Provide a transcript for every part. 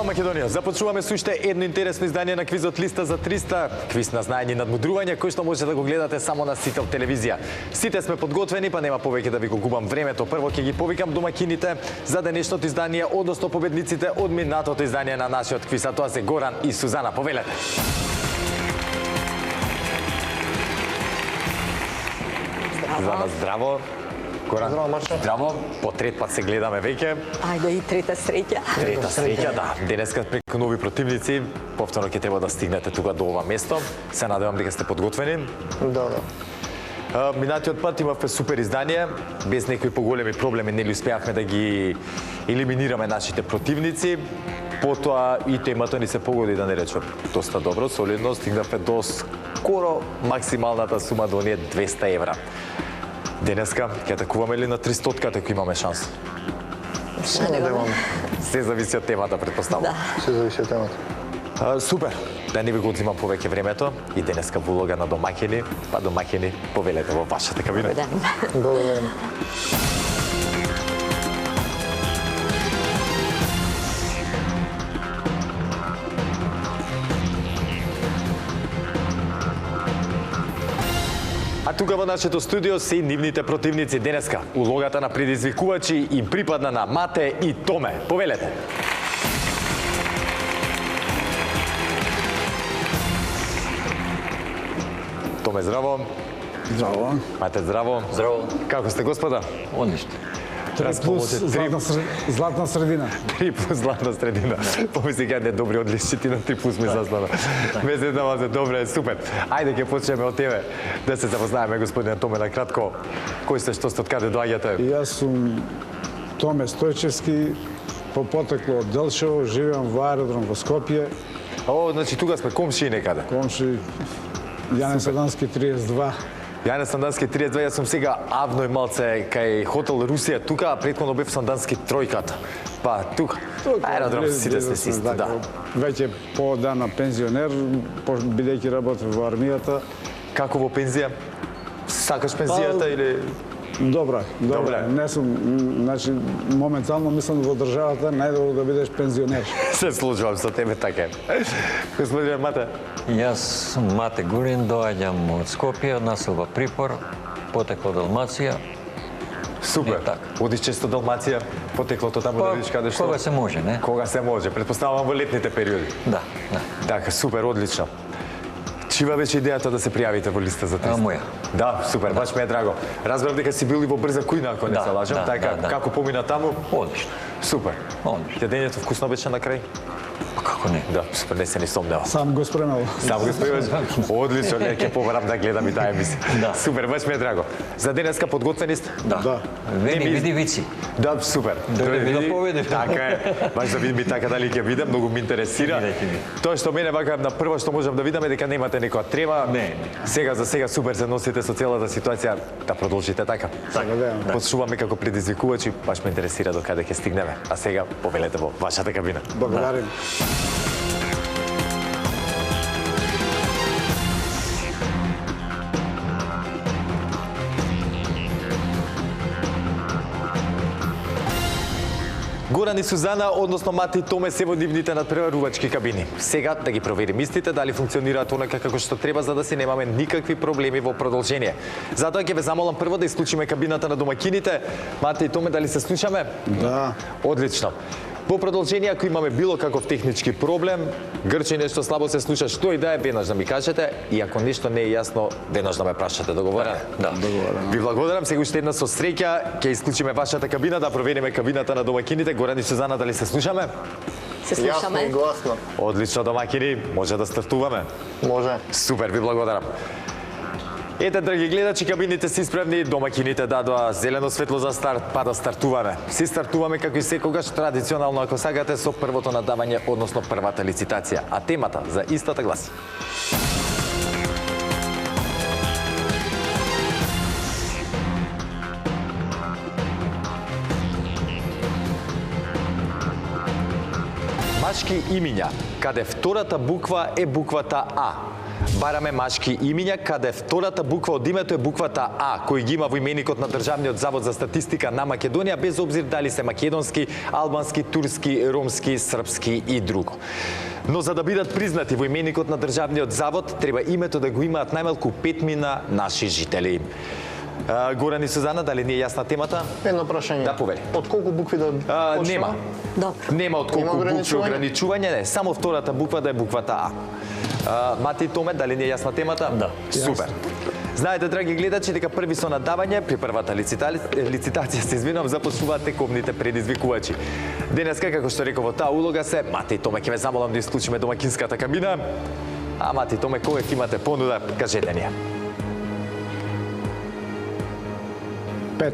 Македонија, започнуваме со уште едно интересно издание на квизот Листа за 300, квиз на знаење и надмудрување, кој што може да го гледате само на Сител телевизија. Сите сме подготвени, па нема повеќе да ви го губам времето. Прво ќе ги повикам домакините за денешното издание, односно победниците од минатото издание на нашиот квиз, а тоа се Горан и Сузана. Повелете. Сузана, здраво. Горан, здраво, Марчо. Здраво. По трет пат се гледаме веќе. Ајде и трета среќа. Трета среќа, да. Денеска преку нови противници, повторно ќе треба да стигнете тука до ова место. Се надевам дека сте подготвени. Да. Минатиот пат имавме супер издание, без некои поголеми проблеми нели успеавме да ги елиминираме нашите противници. Потоа и темата ни се погоди, да не речем, доста добро, солидно, стигнавме до скоро максималната сума до оние 200 евра. Денеска ќе атакуваме ли на 300-ката ако имаме шанс? Се зависи од темата, предпоставам. Да. Се зависи од темата. Супер! Да не ви го одзимам повеќе времето и денеска во улога на домакини, па домакини повелете во вашата кабина. Благодарам. А тука во нашето студио се и нивните противници денеска. Улогата на предизвикувачи им припадна на Мате и Томе. Повелете! Томе, здраво. Здраво. Мате, здраво. Здраво. Како сте, господа? Одлично. 3 плюс златна средина. 3 плюс златна средина. Помисли дека не добри одличити на 3 плюс ми застана. Без една ваза, добре, супер. Ајде ќе почнеме од тебе. Да се запознаеме, господине Томе, на кратко. Кој сте, што сте, од каде доаѓате? Јас сум Томе Стојчевски, по потекло од Делчево, живеам во аеродром во Скопје. О, значи тука сме комши некаде. Комши Јане Сандански 32. Јане Сандански 32, јас сум сега авно и малце кај хотел Русија тука, а претходно бев Сандански тројката. Па тука. Аеродром сите сте си исти, да. Веќе по дана пензионер, бидејќи работев во армијата. Како во пензија? Сакаш пензијата или... Добра. Не сум, значи, моментално мислам во државата најдобро да бидеш пензионер. Се случувам со тебе, така е. Господине Мате. Јас сум Мате Гурин, доаѓам од Скопје, насел во Припор, потекло Далмација. Супер. Одиш често Далмација, потеклото таму да видиш каде што? Кога се може, не? Кога се може, предпоставам во летните периоди. Да. Така, супер, одлично. Чива беше идејата да се пријавите во Листа за 300? Моја. Да, супер, баш ме е драго. Разбрав дека си бил и во Брза Кујна, ако не се лажам. Така, како помина таму? Одлично. Супер. Одлично. Јадењето вкусно беше на крај? Па како не? Да, супер, не се ни сомнева. Сам го спремал. Сам го спремаш? Одлично, не, ќе побарам да гледам и таа емисија. Да. Супер, баш ми е драго. За денеска подготвени сте? Да. Види вици. Да, супер. Да победим. Така е. Баш да видим и така дали ќе видам, многу ми интересира. Тоа што мене вака на прво што можам да видам е дека немате некоја трема. Не. Сега за сега супер се носите со целата ситуација, да продолжите така. Да. Почнуваме како предизвикувачи, баш ме интересира до каде ќе стигнеме. А сега повелете во вашата кабина. Благодарим. Горан и Сузана, односно Мате и Томе, се во нивните надпреварувачки кабини. Сега да ги проверим истите, дали функционираат онака како што треба, за да си немаме никакви проблеми во продолжение. Затоа ќе ве замолам прво да исклучиме кабината на домакините. Мате и Томе, дали се слушаме? Да. Одлично. Во продолжение, ако имаме било каков технички проблем, грчи нешто слабо се слуша, што и да е, веднаш да ми кажете, и ако нешто не е јасно, веднаш да ме прашате. Договорено? Да. Договорено. Ви благодарам, сега уште една со среќа, ќе исклучиме вашата кабина, да провериме кабината на домакините. Горан и Сузана, дали се слушаме? Се слушаме. Јасно и гласно. Одлично, домакини, може да стартуваме. Може. Супер, ви благодарам. Ете, драги гледачи, кабините се исправни, домакините дадоа зелено светло за старт, па да стартуваме. Си стартуваме како и секогаш традиционално, ако сакате, со првото надавање, односно првата лицитација. А темата за истата гласи. Машки имиња, каде втората буква е буквата А. Бараме машки имиња каде втората буква од името е буквата А, кој ги има во именикот на Државниот завод за статистика на Македонија, без обзир дали се македонски, албански, турски, ромски, српски и друго. Но за да бидат признати во именикот на Државниот завод, треба името да го имаат најмалку 5 наши жители. Горан и Сузана, дали не е јасна темата? Едно прашање. Да, повели. Од колку букви да почнеме? Нема. Добро. Нема од колку букви ограничување, не, само втората буква да е буквата А. Мати и Томе, дали не е јасна темата? Да. Супер. Знаете, драги гледачи, дека први со надавање при првата лицитација се извинувам, започнуваат тековните предизвикувачи. Денеска, како што реков, во таа улога се Мати и Томе, ќе ве замолам да исклучиме домакинската кабина. А Мати и Томе, кога ќе имате понуда, кажете ни ја. 5.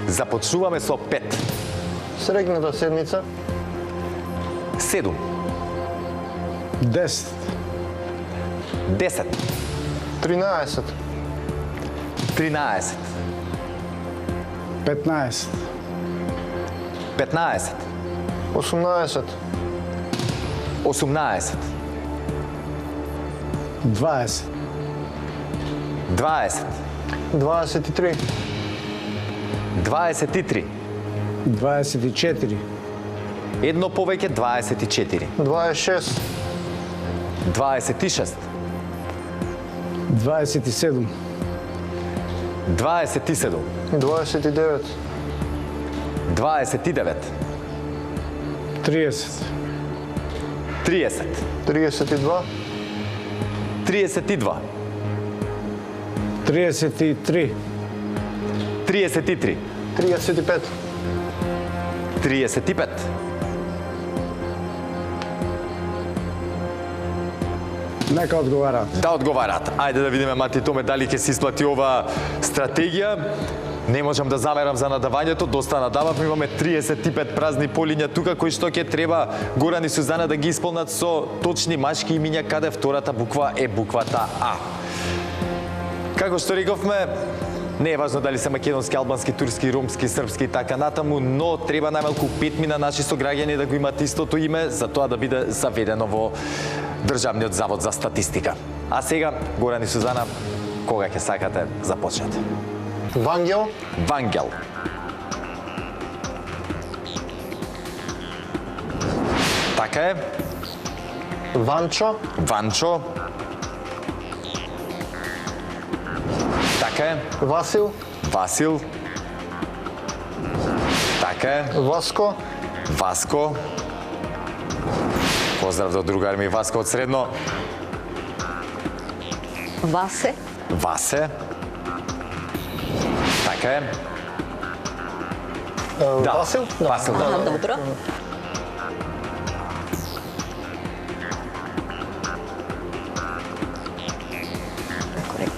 Започнуваме со 5. Среќната седмица. 7. 10. 10. 13. 13. 15. 15. 18. 18. 20. 20. 23. 23. 24. Едно повеќе 24. 26. 26. 27. 27. 29. 29. 30. 30. 32. 32. 33. 33. 35. 35. Нека одговараат. Да одговараат. Ајде да видиме, Мати Томе, дали ќе се исплати ова стратегија. Не можам да замерам за надавањето, доста надавав, имаме 35 празни полиња тука кои што ќе треба Горан и Сузана да ги исполнат со точни машки имиња каде втората буква е буквата А. Како што рековме, не е важно дали се македонски, албански, турски, ромски, српски и така натаму, но треба најмалку 5 наши сограѓани да го имат истото име за тоа да биде заведено во Државниот завод за статистика. А сега, Горан и Сузана, кога ќе сакате, започнете. Вангел. Вангел. Така е. Ванчо. Ванчо. Така е. Васил. Васил. Така е. Васко. Васко. Поздрав до другар ми Васко од Средно. Васе. Васе. Така е. Да. Васил. Васил, да. Ага, добро.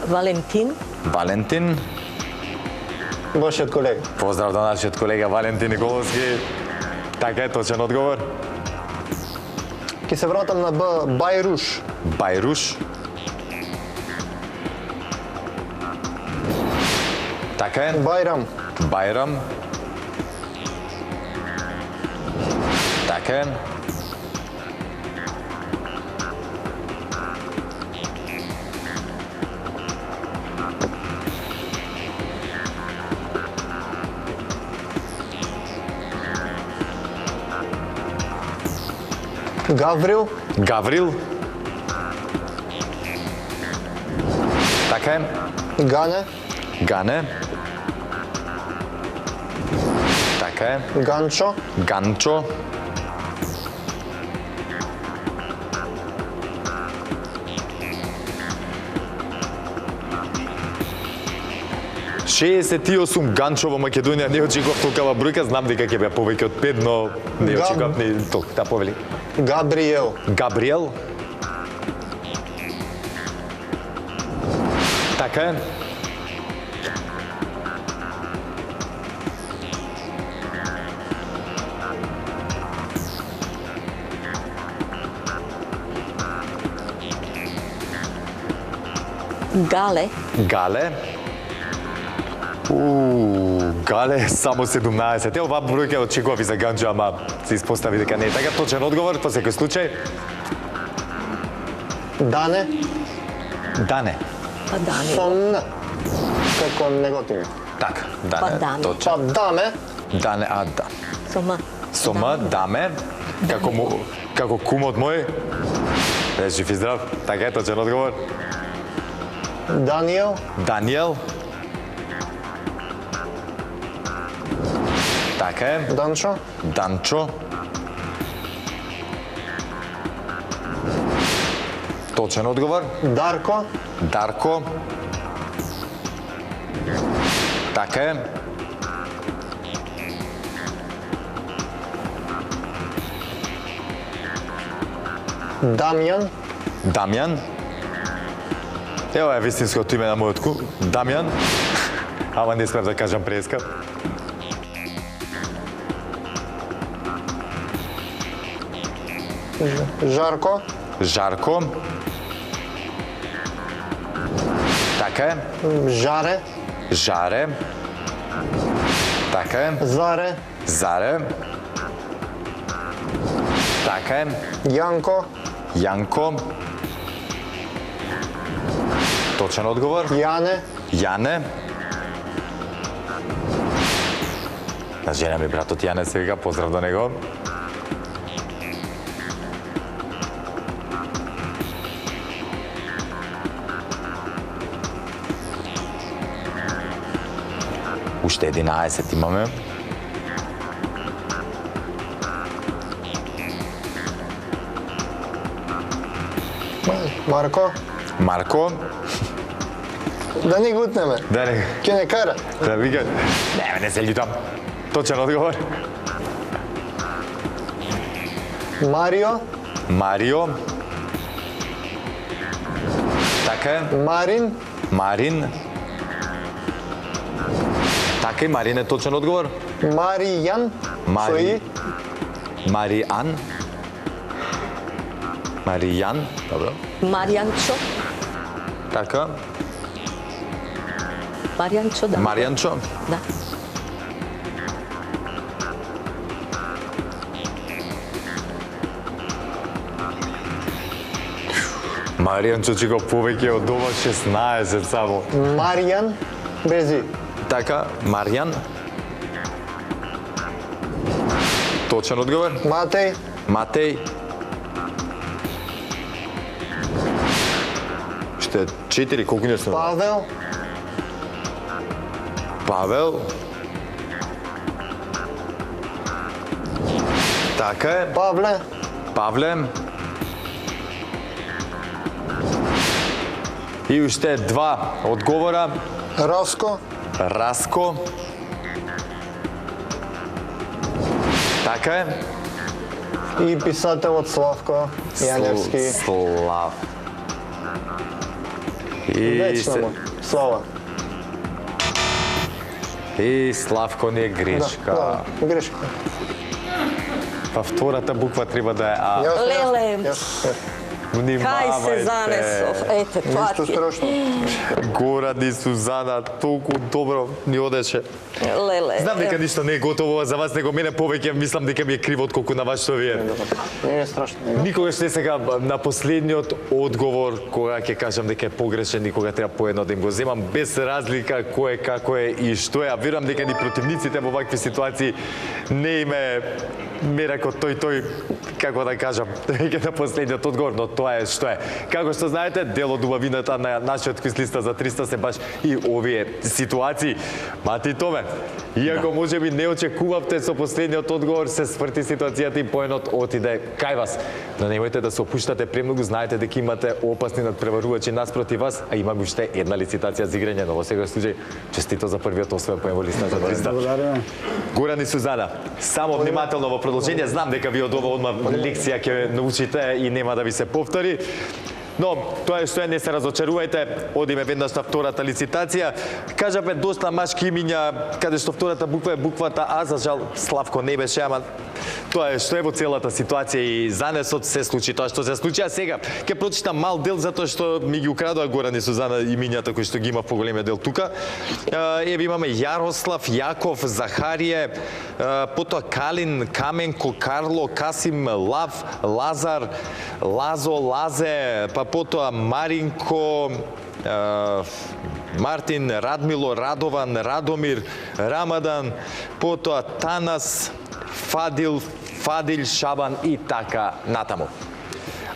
Валентин. Валентин. Вашиот колега. Поздрав до нашиот колега Валентин Николовски. Така е, точен одговор. Ќе се вратам на Б. Бајруш. Бајруш. Така е. Бајрам. Бајрам. Така е. Гаврил. Гаврил. Така е. Гане. Гане. Така е. Ганчо. Ганчо. ...68 ганчо во Македонија, не очекував толкава бројка, знам дека ќе беа повеќе од 5, но не очекував ни толку. Да, повели. Габриел. Габриел. Така е. Гале. Гале. Гале, само 17. Оваа бројка очекував и за Ганчо, ама се испостави дека не е така. Точен одговор, по секој случај. Дане. Дане. Па Данијел. Со Н. Како неготиви. Така, Па Дане. Дане. Точно. Па даме, Дане, а да. Со М. Со М, Даме, како кумот мој. Жив и здрав. Така е, точен одговор. Даниел, Даниел. Така е. Данчо, Данчо. Точен одговор. Дарко, Дарко. Така е. Дамјан, Дамјан. Ево е вистинското име на мојот кум. Дамјан. Ама не смеам да кажам преска. Жарко, Жарко. Така е. Жаре, Жаре. Така е. Заре, Заре. Така е. Јанко, Јанко. Точен одговор. Јане, Јане. На жена ми братот Јане се вика, поздрав до него. Уште 11 имаме. Марко, Марко. да не го утнеме. Да не, Ќе не кара. да вика. Не се љутам. Точен одговор. Марио, Марио. Така е. Марин, Марин. Така е, Марин е точен одговор. Маријан, со и, Мариан. Маријан. Добро. Маријанчо. Така. Маријанчо, да. Маријанчо. Да. Маријанчо че го повеќе од ова 16 само. Маријан, без и. Така, Маријан. Точен одговор. Матеј, Матеј. Уште 4, колку не сме? Павел, Павел. Така е. Павле, Павле. И уште 2 одговора. Раско, Раско. Така е. и писателот Славко Јаневски. Слав. И, Вечно му. Слава. и Славко не е грешка. Да, грешка. Па втората буква треба да е А. Јас, Леле. Кај се занесов? Ете, тоа Ништо ти. страшно. Горан и Сузана, толку добро ни одеше. Леле. Знам дека ништо не е готово за вас, него мене повеќе мислам дека ми е криво отколку на вас што вие. Не е страшно. Никогаш не сега на последниот одговор, кога ќе кажам дека е погрешен, никога треба поедно да им го земам, без разлика кој е, како е и што е. А верувам дека ни противниците во вакви ситуации не име мерако тој, како да кажам, веќе на последниот одговор, но тоа е што е. Како што знаете, дел од убавината на нашиот квиз листа за 300 се баш и овие ситуации. Мати Томе, иако можеби не очекувавте со последниот одговор, се сврти ситуацијата и поенот отиде кај вас. Но немојте да се опуштате премногу, знаете дека имате опасни надпреварувачи наспроти вас, а има уште една лицитација за играње, но во секој случај честито за првиот освоен поен во листа за 300. Благодариме. Горан и Сузана, само внимателно во продолжение, знам дека ви од ова одма лекција ќе научите и нема да ви се повтори. Но, тоа е што е, не се разочарувајте, одиме веднаш на втората лицитација. Кажавме доста машки имиња, каде што втората буква е буквата А, за жал Славко не беше, ама тоа е што е во целата ситуација и занесот се случи тоа што се случи. А сега ќе прочитам мал дел затоа што ми ги украдоа Горан и Сузана имињата кои што ги има поголемиот дел тука. Еве имаме Јарослав, Јаков, Захарije, потоа Калин, Каменко, Карло, Касим, Лав, Лазар, Лазо, Лазе, па потоа Маринко, Мартин, Радмило, Радован, Радомир, Рамадан, потоа Танас, Фадил, Шабан и така натаму.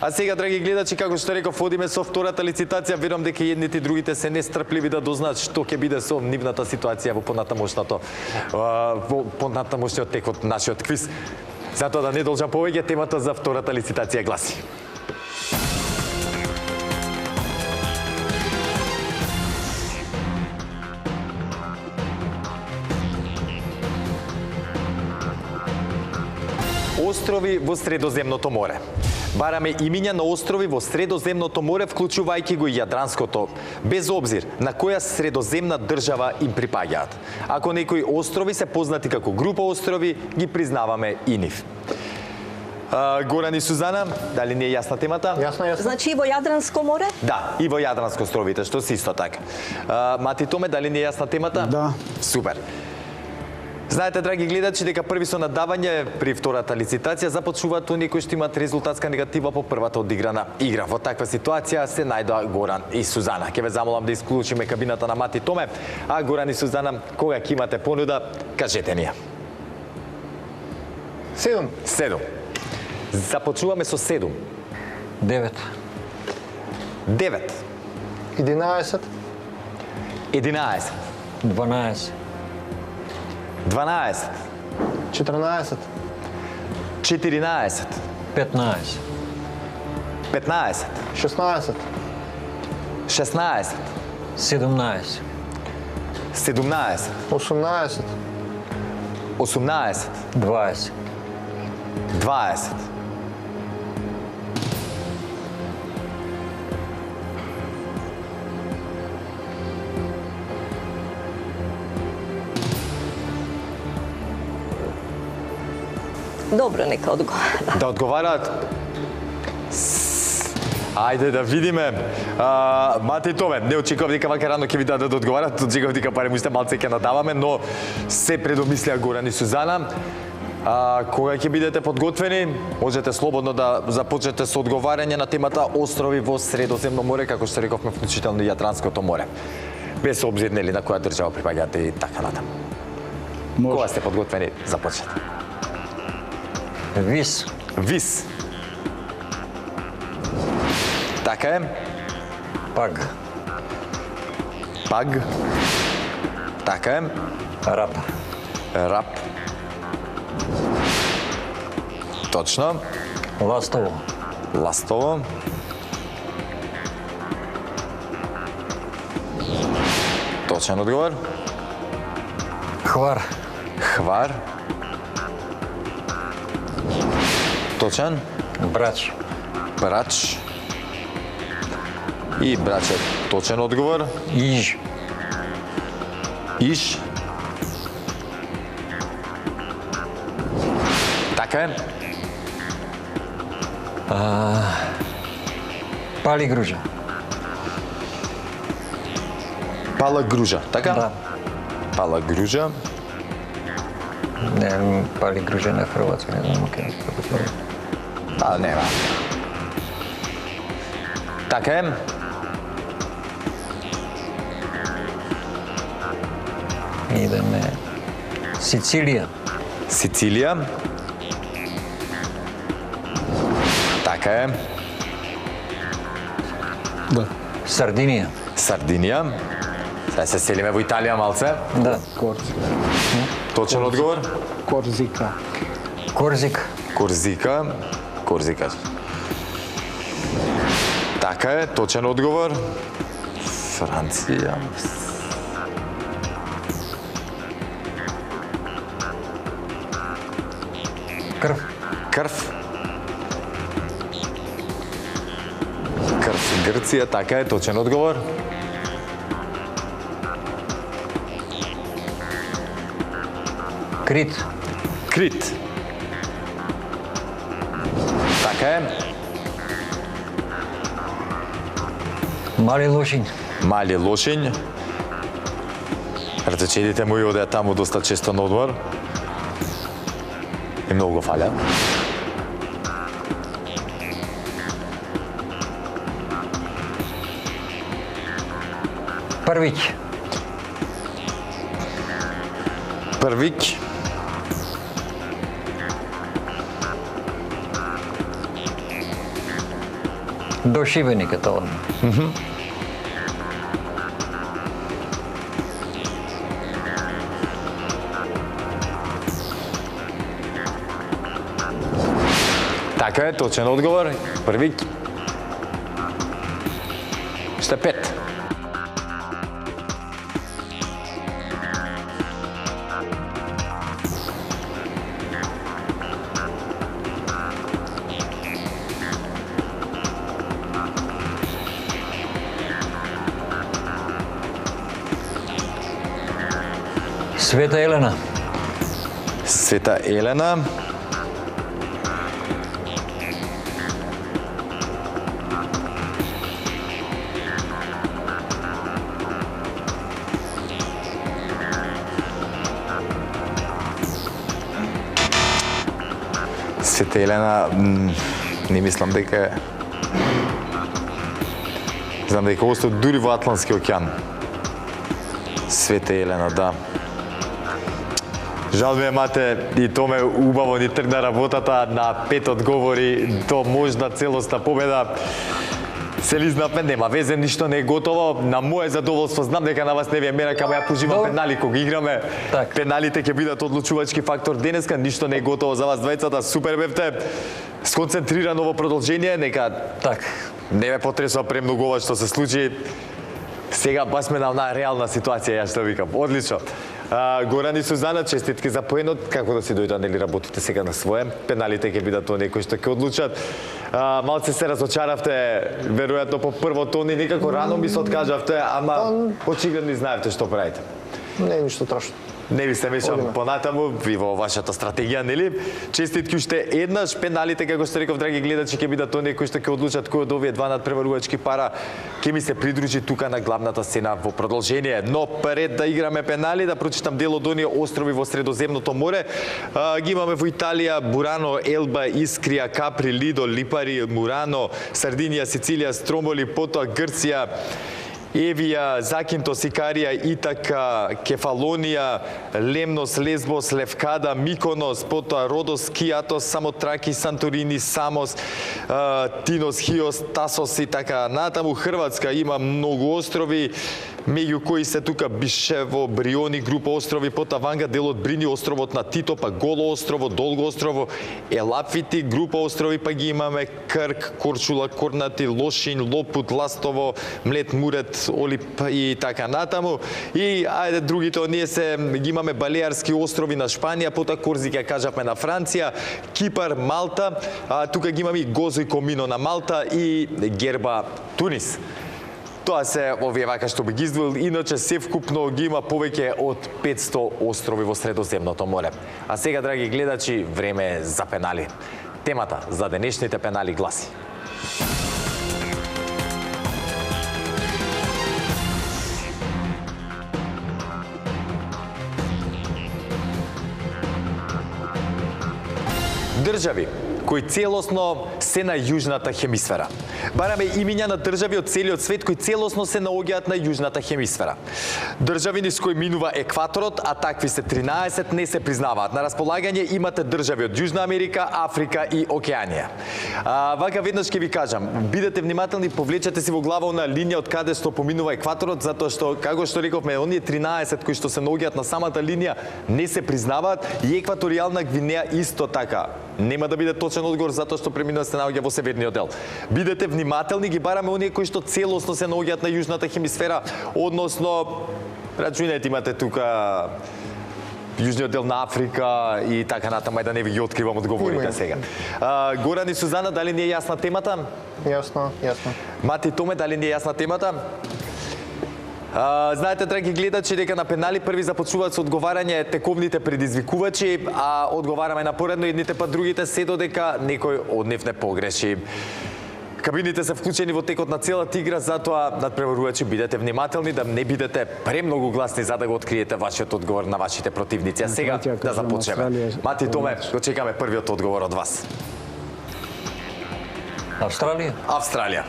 А сега, драги гледачи, како што реков, одиме со втората лицитација. Верувам дека едните и другите се нестрпливи да дознаат што ќе биде со нивната ситуација во понатамошниот тек од нашиот квиз. Затоа да не должам повеќе, темата за втората лицитација гласи. Острови во Средоземното море. Бараме имиња на острови во Средоземното море, вклучувајќи го и Јадранското, без обзир на која средоземна држава им припаѓаат. Ако некои острови се познати како група острови, ги признаваме и нив. Горан и Сузана, дали не е јасна темата? Јасно. Значи и во Јадранско море? Да, и во Јадранско островите, што се исто така. Мати Томе, дали не е јасна темата? Да. Супер. Знаете, драги гледачи, дека први со надавање при втората лицитација започнуваат оние кои што имаат резултатска негатива по првата одиграна игра. Во таква ситуација се најдоа Горан и Сузана. Ќе ве замолам да исклучиме кабината на Мати Томе, а Горан и Сузана, кога ќе имате понуда, кажете ни ја. 7. Започнуваме со 7. 9. 9. 11. 12. 12. 14. 14. 15. 15. 16. 16. 17. 17. 18. 18. 20. 20. Добро, нека одговара. Да одговараат? Ајде да видиме. Мати Томе, не очекував дека вака рано ќе ви дадат да одговарат, очекував дека барем уште малце ќе надаваме, но се предомислија Горан и Сузана. Кога ќе бидете подготвени, можете слободно да започнете со одговарање на темата острови во Средоземно море, како што рековме, вклучително и Јадранското море. Без обзир нели на која држава припаѓате и така натаму. Кога сте подготвени, започнете. Вис. Вис. Така е. Паг. Паг. Така е. Рап. Рап. Точно. Ластово. Ластово. Точен одговор. Хвар. Хвар. Точен. Брач. Брач. И брач е точен одговор. Иж. Иш. Така е. Пали гружа. Пала гружа, така? Да. Пала гружа. Не, пали гружа на Хрватска, не знам како се казва. Нема. Така е. Идеме. Сицилија. Сицилија. Така е. Да. Сардинија. Сардинија. Сега се селиме во Италија малце. Да. Точен одговор. Корзика. Корзик. Корзика. Корзика. Така е, точен одговор. Франција. Крв. Крв. Крв. Грција, така е, точен одговор. Крит. Крит. Така е. Мали Лошињ. Мали Лошињ. Рцечедите мои одеа таму доста често на одмор. И многу фаля. Првиќ. Првиќ. До Шибеник е тоа. Така е, точен одговор. Првиќ. Уште 5. Света Елена. Света Елена. Света Елена, не мислам дека е. Знам дека осто дури во Атлантски океан. Света Елена, да. Жал ми е, мате, и то ме убаво ни тргна работата на 5 одговори до можна целосна победа. Се лизнавме, нема везе, ништо не е готово. На моје задоволство знам дека на вас не ви е мера, камо ја поживам пенали кога играме. Так. Пеналите ќе бидат одлучувачки фактор денеска, ништо не е готово за вас двајцата. Супер бевте. Сконцентрирано во продолжение, нека Так. не ме потресува премногу ова што се случи. Сега бас сме на онаа реална ситуација, ја што викам. Одлично. Горан и Сузана, честитки за поенот. Како да си дојдат, нели работите сега на своје? Пеналите ќе бидат оние кои што ќе одлучат. Малце се разочаравте, веројатно по првото, ни никако рано ми се откажавте, ама очигледно знаевте што правите. Не е ништо страшно. Не ви се мешам понатаму, ви во вашата стратегија, нели? Честитки уште еднаш, пеналите, како што реков, драги гледачи, ќе бидат оние кои што ќе одлучат кој од овие два надпреварувачки пара ќе ми се придружи тука на главната сцена во продолжение. Но пред да играме пенали, да прочитам дел од оние острови во Средоземното море. Ги имаме во Италија Бурано, Елба, Искрија, Капри, Лидо, Липари, Мурано, Сардинија, Сицилија, Стромболи, потоа Грција, Евија, Закинтос, Икарија, Итака, Кефалонија, Лемнос, Лесбос, Левкада, Миконос, потоа Родос, Киатос, Самотраки, Санторини, Самос, Тинос, Хиос, Тасос и така натаму. Хрватска има многу острови, меѓу кои се тука Бишево, Бриони, група острови, потоа ванга делот Брини, островот на Тито, па Голо острово, Долго острово, Елапфити, група острови, па ги имаме Крк, Корчула, Корнати, Лошин, Лопут, Ластово, Млет, Мурет, Олип и така натаму. И ајде другите оние се ги имаме Балеарски острови на Шпанија, потоа Корзика кажавме на Франција, Кипар, Малта, тука ги имаме и Гозо и Комино на Малта и Герба, Тунис. Тоа се овие вака што би ги издвоил, иначе се вкупно ги има повеќе од 500 острови во Средоземното море. А сега, драги гледачи, време е за пенали. Темата за денешните пенали гласи: држави кои целосно се на јужната хемисфера. Бараме имиња на држави од целиот свет кои целосно се наоѓаат на јужната хемисфера. Држави низ кои минува екваторот, а такви се 13, не се признаваат. На располагање имате држави од Јужна Америка, Африка и Океанија. Вака веднаш ќе ви кажам, бидете внимателни, повлечете си во глава на линија од каде што поминува екваторот, затоа што, како што рековме, оние 13 кои што се наоѓаат на самата линија не се признаваат и екваторијална Гвинеја исто така. Нема да биде точен одговор затоа што преминува се наоѓа во северниот дел. Бидете внимателни, ги бараме оние кои што целосно се наоѓаат на јужната хемисфера, односно рачунајте, имате тука јужниот дел на Африка и така натаму, да не ви ги откривам одговорите сега. Горан и Сузана, дали не е јасна темата? Јасно, јасно. Мати Томе, дали не е јасна темата? Знаете, драги гледачи, дека на пенали први започнуваат со одговарање тековните предизвикувачи, а одговараме напоредно едните па другите, се додека некој од нив не погреши. Кабините се вклучени во текот на целата игра, затоа надпреварувачи бидете внимателни да не бидете премногу гласни за да го откриете вашиот одговор на вашите противници. А сега да започнеме. Мати Томе, го чекаме првиот одговор од вас. Австралија? Австралија.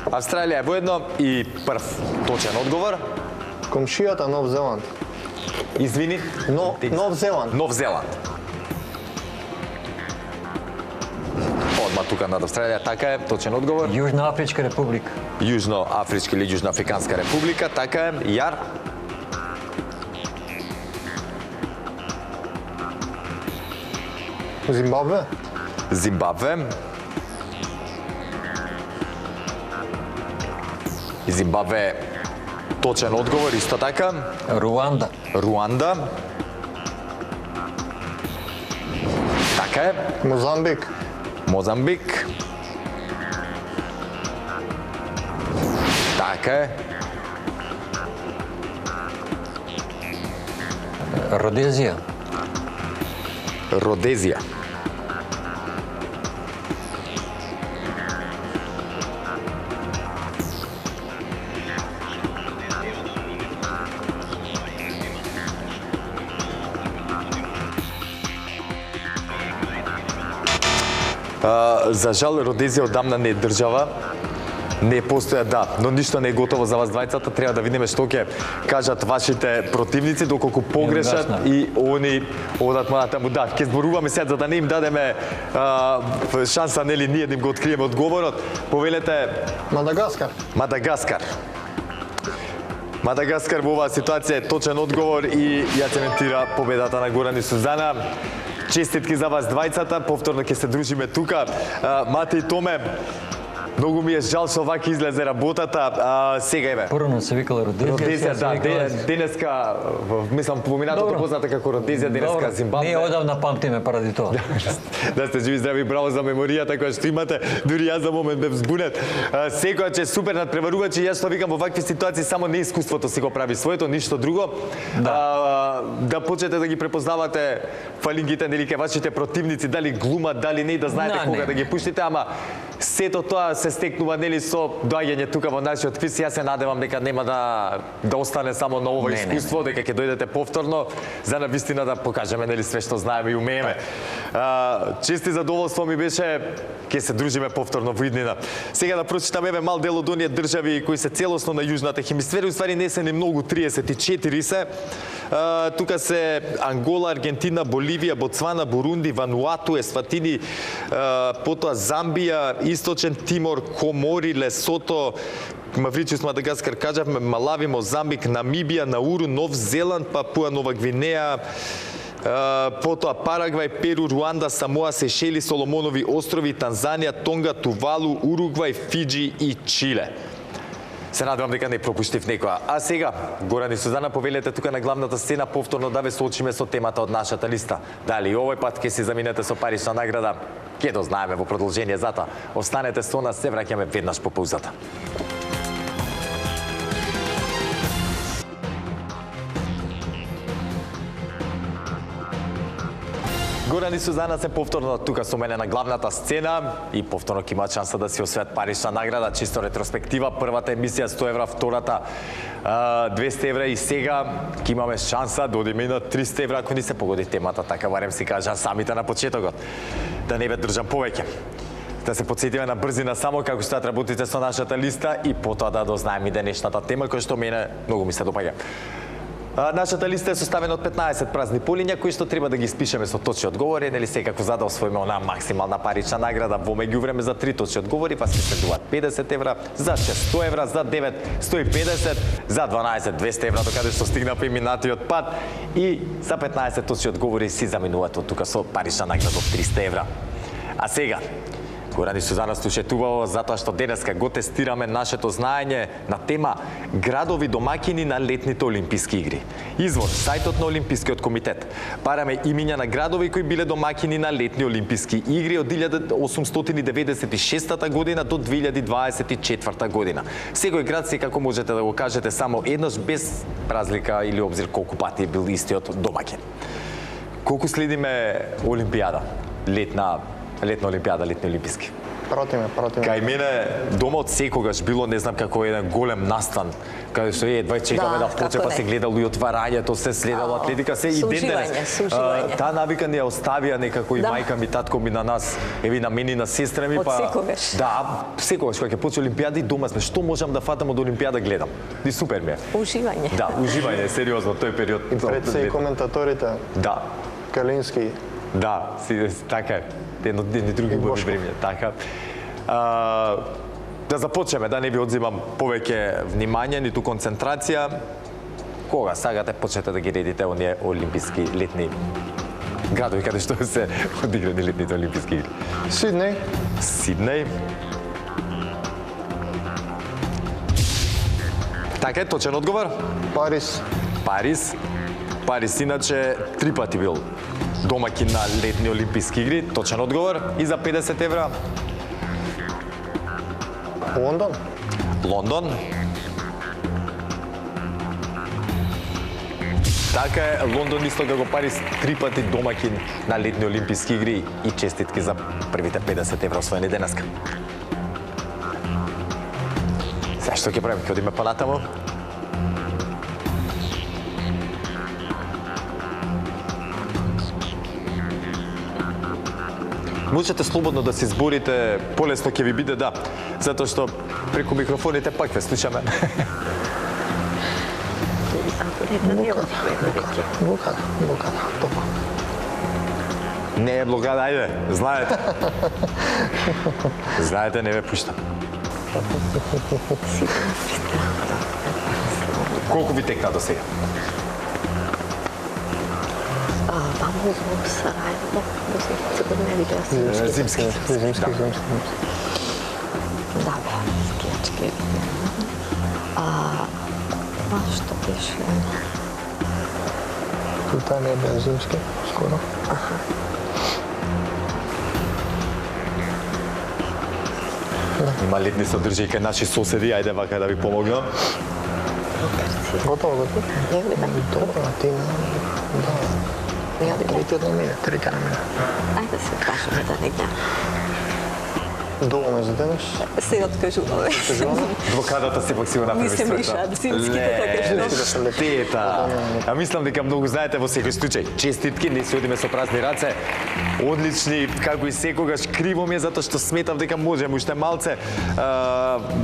Австралија е воедно и прв точен одговор. Комшијата Нов Зеланд. Извини. Нов Зеланд. Нов Зеланд. Одма тука над Австралија, така е, точен одговор. Јужна Афричка република. Јужноафричка или Јужноафриканска република, така е. Јар. Зимбабве. Зимбабве. Зимбабве точен одговор, исто така. Руанда. Руанда. Така е. Мозамбик. Мозамбик. Така е. Родезија. Родезија. За жал, Родезија одамна не е држава, не постоја да, но ништо не е готово за вас двајцата, треба да видиме што ќе кажат вашите противници, доколку погрешат и они одат натаму. Да, ќе зборуваме сега за да не им дадеме шанса, нели, ние да им го откриеме одговорот. Повелете Мадагаскар. Мадагаскар. Мадагаскар во оваа ситуација е точен одговор и ја цементира победата на Горан и Сузана. Честитки за вас двајцата, повторно ќе се дружиме тука. Мате и Томе, многу ми е жал што вака излезе работата. Сега еве. Прво се викала Родезија. Родезија, да, денеска, мислам, поминатото позната како Родезија, денеска Зимбабве. Ние одавна памтиме паради тоа. Да сте живи, здрави, браво за меморијата која што имате. Дури јас за момент бев збунет. Секоја че супер надпреварувачи, јас што викам во вакви ситуации само не искуството си го прави своето, ништо друго. Да почнете да ги препознавате фалингите, нели, ке вашите противници, дали глумат, дали не, да знаете кога да ги пуштите, ама сето тоа се стекнува, нели, со доаѓање тука во нашиот квиз. Јас се надевам дека нема да остане само на ова искуство, дека ќе дојдете повторно за навистина да покажеме, нели, све што знаеме и умееме. Чести задоволство ми беше, ќе се дружиме повторно во иднина. Сега да прочитаме еве мал дел од оние држави кои се целосно на јужната хемисфера, уствари не се ни многу, 34 се. Тука се Ангола, Аргентина, Боливија, Ботсвана, Бурунди, Вануату, Есватини, потоа Замбија, Источен Тимор, Комори, Лесото, Мавричиус, Мадагаскар, кажавме, Малави, Мозамбик, Намибија, Науру, Нов Зеланд, Папуа Нова Гвинеја, потоа Парагвај, Перу, Руанда, Самоа, Сешели, Соломонови острови, Танзанија, Тонга, Тувалу, Уругвај, Фиџи и Чиле. Се надевам дека не пропуштив некоја. А сега, Горан и Сузана, повелете тука на главната сцена повторно да ве соочиме со темата од нашата листа. Дали овој пат ќе си заминете со парична награда? Ќе дознаеме во продолжение, затоа останете со нас, се враќаме веднаш по паузата. Горан и Сузана се повторно тука со мене на главната сцена и повторно ќе имаат шанса да си освојат парична награда. Чисто ретроспектива, првата емисија 100 евра, втората 200 евра и сега ќе имаме шанса да одиме на 300 евра ако ни се погоди темата, така барем си кажа самите на почетокот. Да не ве држам повеќе. Да се подсетиме на брзина само како што работите со нашата листа и потоа да дознаеме и денешната тема која што мене многу ми се допаѓа. Нашата листа е составена од 15 празни полиња кои што треба да ги испишеме со точни одговори, нели секако за да освоиме онаа максимална парична награда. Во меѓувреме за 3 точни одговори вас се следуваат 50 евра, за 6 100 евра, за 9 150, за 12 200 евра докаде што стигнавме и минатиот пат и за 15 точни одговори си заминувате од тука со парична награда од 300 евра. А сега Горан и Сузана, слушајте убаво, затоа што денеска го тестираме нашето знаење на тема градови домакини на летните олимписки игри. Извор, сајтот на Олимпискиот комитет. Бараме имиња на градови кои биле домакини на летни олимписки игри од 1896 година до 2024 година. Секој град секако можете да го кажете само еднаш без разлика или обзир колку пати бил истиот домакин. Колку следиме Олимпијада, летна Олимпијада, летни олимписки? Прати ме. Кај мене дома од секогаш било, не знам како еден голем настан, каде што едва чекаме да почне, па се гледало и отварањето, се следало атлетика, се и ден денес. Таа навика ни ја оставија некако и мајка ми, татко ми на нас, еви на мене и на сестра ми, Од секогаш. Да, секогаш кога ќе почне олимпијади дома сме, што можам да фатам од олимпијада гледам. И супер ми е. Уживање. Да, уживање, сериозно, тој период. И пред се и коментаторите. Да. Калински. Да, така е. Едно и други убави време, така. Да започнеме, да не ви одзимам повеќе внимание, ниту концентрација. Кога сагате почнете да ги редите оние олимписки летни градови каде што се одиграни летните олимписки игри? Сиднеј. Сиднеј. Така е, точен одговор? Париз. Париз. Париз иначе 3 пати бил домаќин на летни олимписки игри. Точен одговор и за 50 евра. Лондон. Лондон. Така е, Лондон исто како Париз 3 пати домаќин на летни олимписки игри и честитки за првите 50 евра освоени денеска. Сега што ќе правим? Ќе одиме понатаму? Можете слободно да се изборите, полесно ќе ви биде, да, затоа што преку микрофоните пак ве слушаме. Блокада. Топа. Не е блокада, ајде, знаете. Знаете, не ве пуштам. Колку ви текна до сега? Vamos u Sarajevo, Bosna i Hercegovina videla Zimski. Zimski. Da, skijački. A što piše? Italija je bio zimski, skoro. Има летни содржаи кај наши соседи, ајде вака да ви помогнам. Готово. Ne gledaj. Dobro, a ti da. Ja gledaj. 3 tjedna mine, 3 tjedna mine. Ajde se kažemo da negdje Долу ме заденеш. се откажуваме. Блокадата сепак си го направи Мислим својата. виша, зимските така што. Тета. А мислам дека многу знаете во секој случај. Честитки, не се одиме со празни раце. Одлични, како и секогаш, криво ми е затоа што сметав дека можеме уште малце.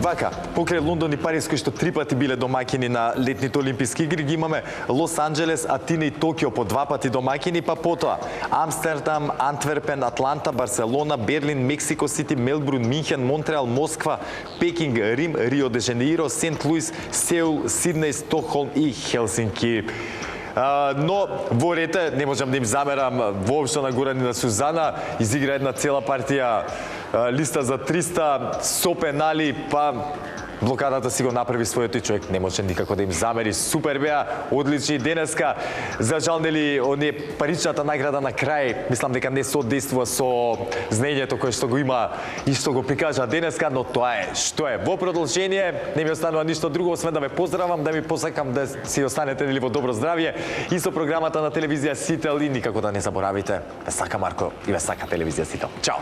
Вака, покрај Лондон и Париз кои што 3 пати биле домаќини на летните олимписки игри, ги имаме Лос Анџелес, Атина и Токио по 2 пати домаќини, па потоа Амстердам, Антверпен, Атланта, Барселона, Берлин, Мексико Сити, Мелбурн, Минхен, Монтреал, Москва, Пекинг, Рим, Рио де Жанеиро, Сент Луис, Сеул, Сиднеј, Стокхолм и Хелсинки. Но во рете, не можам да им замерам воопшто на Горан и на Сузана, изигра една цела партија листа за 300 со пенали, па блокадата си го направи своето и човек не може никако да им замери. Супер беа, одлични денеска. За жал нели оние паричната награда на крај, мислам дека не соодействува со знаењето кое што го има и што го прикажа денеска, но тоа е што е. Во продолжение не ми останува ништо друго освен да ве поздравам, да ви посакам да си останете нели во добро здравје и со програмата на телевизија Сител и никако да не заборавите. Ве сака Марко и ве сака телевизија Сител. Чао.